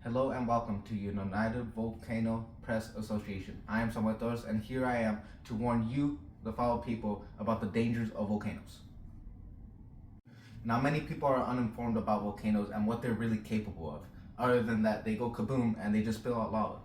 Hello and welcome to United Volcano Press Association. I am Samuel Torres, and here I am to warn you, the fellow people, about the dangers of volcanoes. Now, many people are uninformed about volcanoes and what they're really capable of, other than that they go kaboom and they just spill out lava.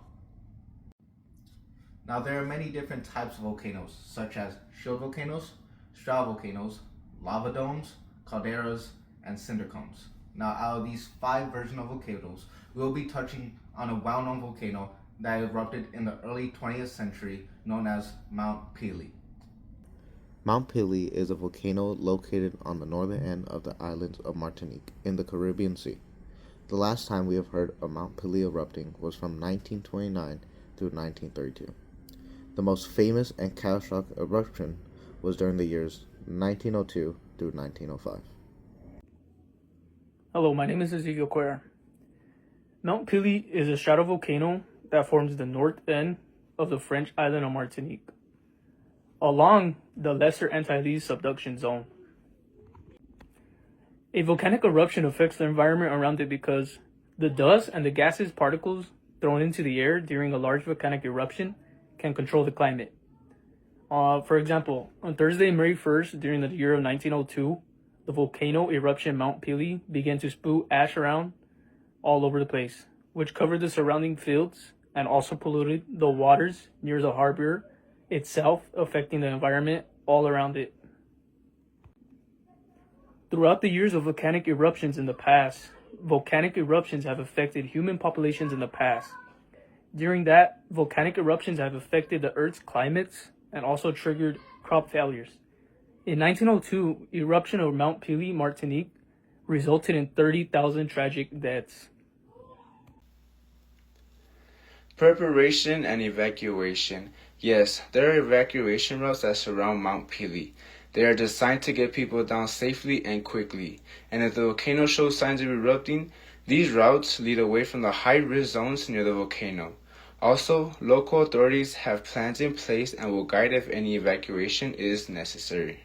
Now, there are many different types of volcanoes, such as shield volcanoes, stratovolcanoes, lava domes, calderas, and cinder cones. Now, out of these 5 versions of volcanoes, we will be touching on a well-known volcano that erupted in the early 20th century known as Mount Pelee. Mount Pelee is a volcano located on the northern end of the island of Martinique in the Caribbean Sea. The last time we have heard of Mount Pelee erupting was from 1929 through 1932. The most famous and catastrophic eruption was during the years 1902 through 1905. Hello, my name is Ezekiel Cuellar. Mount Pelee is a stratovolcano that forms the north end of the French island of Martinique, along the Lesser Antilles subduction zone. A volcanic eruption affects the environment around it because the dust and the gaseous particles thrown into the air during a large volcanic eruption can control the climate. For example, on Thursday, May 1st, during the year of 1902, the volcano eruption Mount Pelee began to spew ash around all over the place, which covered the surrounding fields and also polluted the waters near the harbor itself, affecting the environment all around it. Throughout the years of volcanic eruptions in the past, volcanic eruptions have affected human populations in the past. During that, volcanic eruptions have affected the Earth's climates and also triggered crop failures. In 1902, eruption of Mount Pelee, Martinique, resulted in 30,000 tragic deaths. Preparation and evacuation. Yes, there are evacuation routes that surround Mount Pelee. They are designed to get people down safely and quickly. And if the volcano shows signs of erupting, these routes lead away from the high-risk zones near the volcano. Also, local authorities have plans in place and will guide if any evacuation is necessary.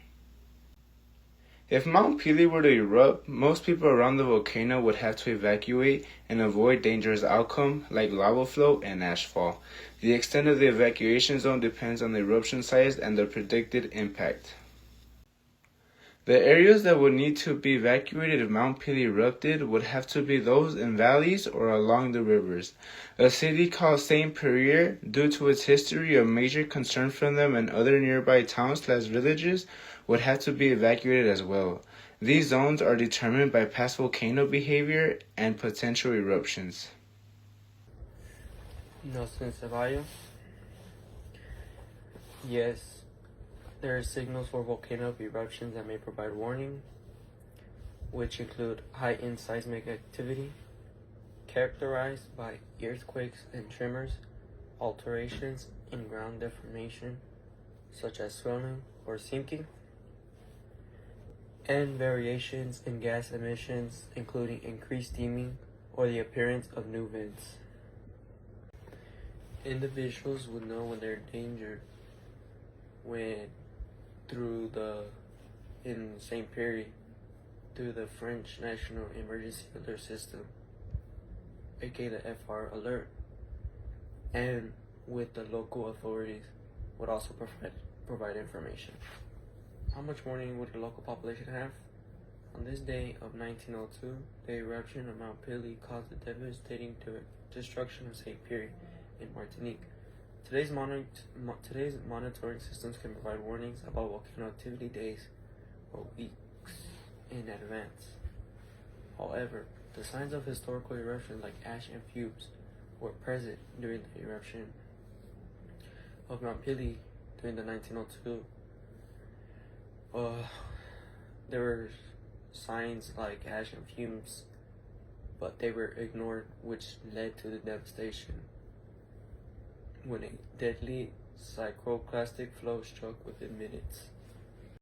If Mount Pelee were to erupt, most people around the volcano would have to evacuate and avoid dangerous outcomes like lava flow and ashfall. The extent of the evacuation zone depends on the eruption size and the predicted impact. The areas that would need to be evacuated if Mount Pelee erupted would have to be those in valleys or along the rivers. A city called Saint-Pierre, due to its history of major concern from them and other nearby towns/villages, would have to be evacuated as well. These zones are determined by past volcano behavior and potential eruptions. Nelson Ceballos. Yes, there are signals for volcano eruptions that may provide warning, which include heightened seismic activity, characterized by earthquakes and tremors, alterations in ground deformation, such as swelling or sinking, and variations in gas emissions, including increased steaming or the appearance of new vents. Individuals would know when they're in danger when in Saint-Pierre through the French National Emergency Alert System, aka the FR Alert, and with the local authorities would also provide information. How much warning would the local population have? On this day of 1902, the eruption of Mount Pelee caused the devastating destruction of Saint-Pierre in Martinique. Today's monitoring systems can provide warnings about volcano activity days or weeks in advance. However, the signs of historical eruption like ash and fumes were present during the eruption of Mount Pelee during the 1902. There were signs like ash and fumes, but they were ignored, which led to the devastation when a deadly cycloclastic flow struck within minutes.